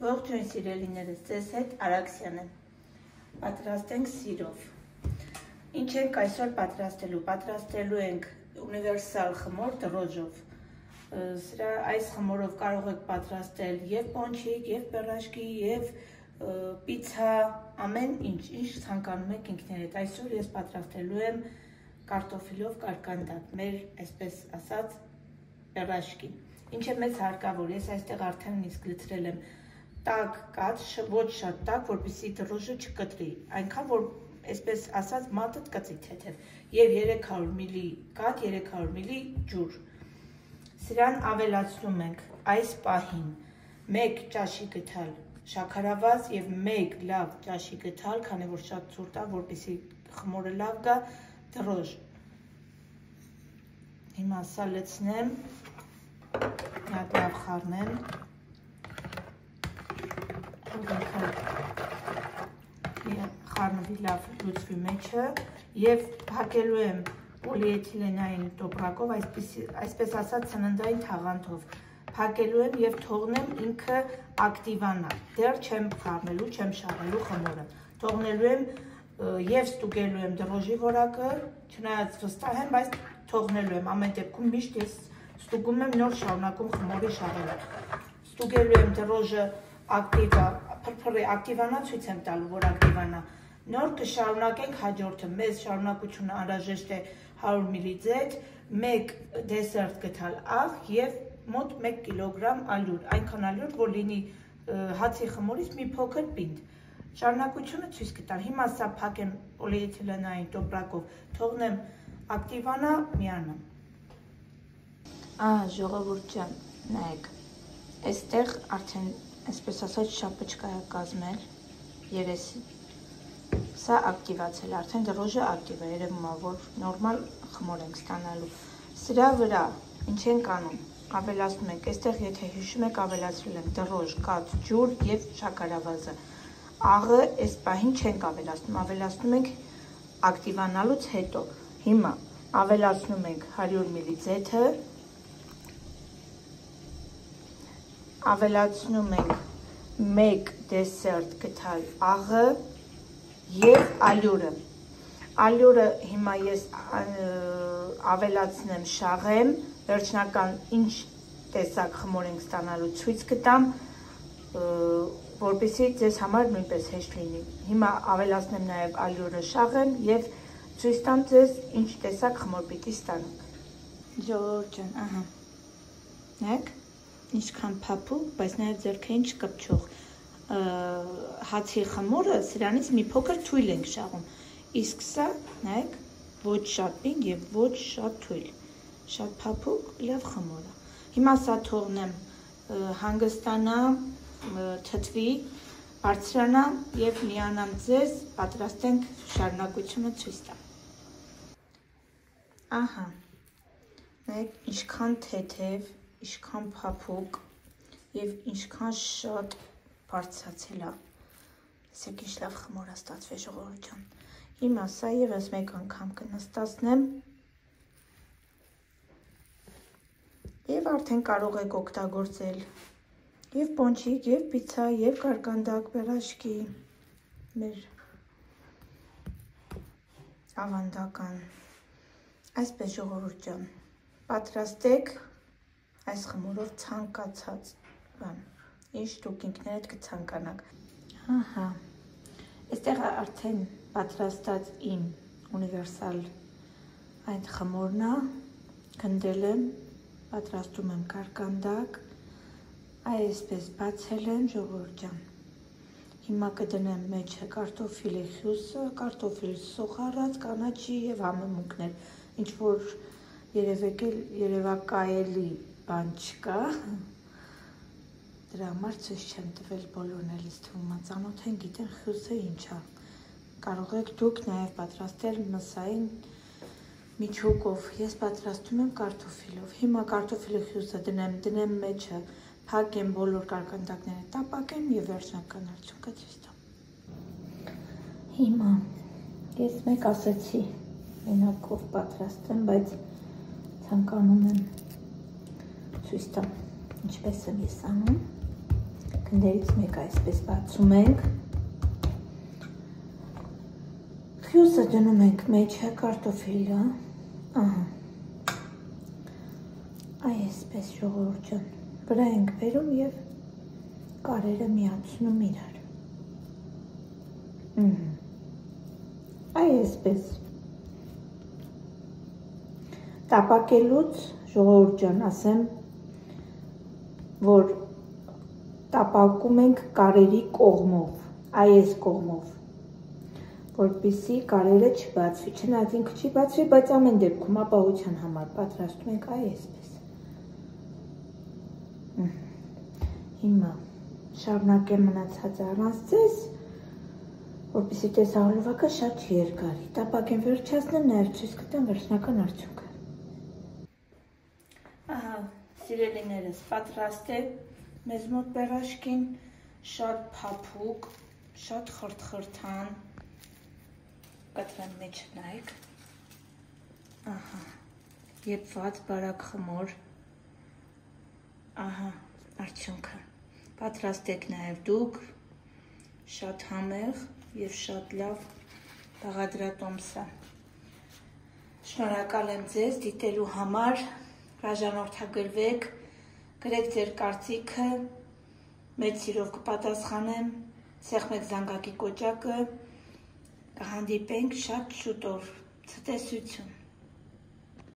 Ողջույն սիրելիներս, ձեզ հետ Արաքսյան եմ։ Պատրաստենք սիրով։ Ինչ ենք այսօր պատրաստելու։ Պատրաստելու ենք ունիվերսալ խմոր դրոժով։ Այս խմորով կարող եք պատրաստել եւ պոնչիկ, եւ պերաշկի, եւ պիցա, ամեն ինչ ցանկանում եք ինքներդ։ Այսօր ես պատրաստելու եմ կարտոֆիլով կարկանդակ, մեր այսպես ասած պերաշկի։ Ինչ է մեծ հարկավոր, ես այստեղ արդեն իսկ լցրել եմ տաք կաթ, ոչ շատ տաք, որպեսզի դրոժը չկտրի, այնքան որ այսպես ասած մատը կծի թեթև, եւ 300 մլ կաթ, 300 մլ ջուր։ Սրան ավելացնում ենք այս պահին 1 ճաշի գթալ շաքարավազ եւ 1 լավ ճաշի գթալ, քանի որ շատ ցուրտ է, որպեսզի խմորը լավ գա, դրոժ։ Հիմա սա լցնեմ, լավ խառնեմ։ Խառնվի լավ լուծվի մեջը եւ փակելու եմ պոլիէթիլենային տոպրակով, այսպես ասած սննդային թաղանթով։ Փակելու եմ եւ թողնեմ ինքը ակտիվանա։ Դեռ չեմ խառնելու, չեմ շարելու խմորը։ Թողնելու եմ եւ ստուգելու եմ դրոժի որակը, չնայած վստահ եմ, բայց թողնելու եմ։ Ամեն դեպքում միշտ ես ստուգում եմ, նոր շարունակում խմորի շարելը։ Ստուգելու եմ դրոժը ակտիվա, փրփրի ակտիվանա, ցույց եմ տալու, որ ակտիվանա։ Նոր կշարունակենք հաջորդը, մեզ շարունակությունը անհրաժեշտ է 100 մլ ձեթ, 1 դեսերտ գթալ աղ եւ մոտ 1 կիլոգրամ ալյուր, այնքան ալյուր, որ լինի հացի խմորից մի փոքր պինդ։ Շարունակությունը ցույց կտամ։ Հիմա սա փակեմ պոլիէթիլենային տոպրակով, թողնեմ ակտիվանա, միանամ։ Ժողովուրդ ջան, նայեք, այստեղ արդեն այսպես ասած շապչկա է կազմել երեսի։ Սա ակտիվացել, արդեն դրոժը ակտիվ է, երևում է, որ նորմալ խմոր ենք ստանալու։ Սրա վրա ինչ ենք անում, ավելացնում ենք, այստեղ եթե հիշում եք, ավելացրել ենք դրոժ, կաթ, ջուր եւ շաքարավազը։ Աղը այս պահին չենք ավելացնում, ավելացնում ենք ակտիվանալուց հետո։ Հիմա ավելացնում ենք 100 մլ ձեթը, ավելացնում ենք 1 դեսերտ գթալ աղը եւ ալյուրը։ Ալյուրը հիմա ես ավելացնեմ, շաղեմ, վերջնական ինչ տեսակ խմոր ենք ստանալու ցույց կտամ, որպեսզի ձեզ համար նույնպես հեշտ լինի։ Հիմա ավելացնեմ նաեւ ալյուրը, շաղեմ եւ ցույց տամ ձեզ ինչ տեսակ խմոր պիտի ստանանք։ Ժողովուրդ ջան, ահա։ Նայեք, ինչքան փափուկ, բայց նաեւ ձեռքերին չկպչող։ Հացի խմորը սրանից մի փոքր թույլ ենք շաղում, իսկ սա, նայեք, ոչ շատ պինդ եւ ոչ շատ թույլ, շատ փափուկ, լավ խմոր է։ Հիմա սա թողնեմ հանգստանա, թթվի, բարձրանա եւ միանամ ձեզ, պատրաստենք շարունակությունը ցույց տամ։ Ահա, նայեք, ինչքան թեթև, ինչքան փափուկ եւ ինչքան շատ բարձրացել է։ Տեսեք ինչ լավ խմոր է ստացվել, ժողովուրդ ջան։ Հիմա սա եւս մեկ անգամ կնստացնեմ եւ արդեն կարող եք օգտագործել եւ պոնչիկ, եւ պիցա, եւ կարկանդակ, պերաշկի, մեր ավանդական։ Այսպես ժողովուրդ ջան, պատրաստեք այս խմորով ցանկացած բան, ինչ դուք ինքներդ կցանկանաք։ Ահա, այստեղ արդեն պատրաստած իմ ունիվերսալ այդ խմորն է, գնդել եմ, պատրաստում եմ կարկանդակ, այսպես բացել եմ, ժողովուրդ ջան։ Հիմա կդնեմ մեջը կարտոֆիլի խյուսը, կարտոֆիլ սոխարած, կանաչի եւ համեմունքներ, ինչ որ երևակայելի բան չկա։ Դրա համար ցույց չեմ տվել, բոլորն էլ ինձ թվում է ծանոթ են, գիտեն խյուսը ինչ է։ Կարող եք դուք նաեւ պատրաստել մսային միջուկով։ Ես պատրաստում եմ կարտոֆիլով։ Հիմա կարտոֆիլի խյուսը դնեմ մեջը, փակեմ բոլոր կարկանդակները, տապակեմ եւ վերջնական արդյունքը ցույց տամ։ Հիմա ես մեկ ասացի, մենակով պատրաստեմ, բայց ցանկանում եմ ցույց տամ ինչպես եմ ես անում։ թնդերից մեկը այսպես բացում ենք։ Խյուսը դնում ենք մեջը, կարտոֆիլը, ահա, այսպես ժողովուրդ ջան, վրա ենք բերում և կարերը միացնում իրար։ Այսպես։ Տապակելուց ժողովուրդ ջան ասեմ, որ տապակում ենք կարերի կողմով, այս կողմով, որպեսզի կարերը չբացվի, չնայած ինքը չի բացվի, բայց ամեն դեպքում ապահովության համար պատրաստում ենք այսպես։ Հիմա շարունակեմ մնացածը առանց ձեզ, որպեսզի տեսահոլովակը շատ չերկարի, տապակեմ վերջացնեմ, նաև ցույց կտամ վերջնական արդյունքը։ Ահա, սիրելիներս, պատրաստ է մեզ մոտ բեռաշկին, շատ փափուկ, շատ խրթխրթան, կտրեմ մեջը նայեք, ահա, եփված բարակ խմոր, ահա, արդյունքը, պատրաստ եք նաև դուք, շատ համեղ և շատ լավ բաղադրատոմսը։ Շնորհակալ եմ ձեզ դիտելու համար, հրաժարորդագրվեք, գրեք ձեր կարծիքը, մեծ սիրով կպատասխանեմ, սեղմեք զանգակի կոճակը, կհանդիպենք շատ շուտով, ցտեսություն։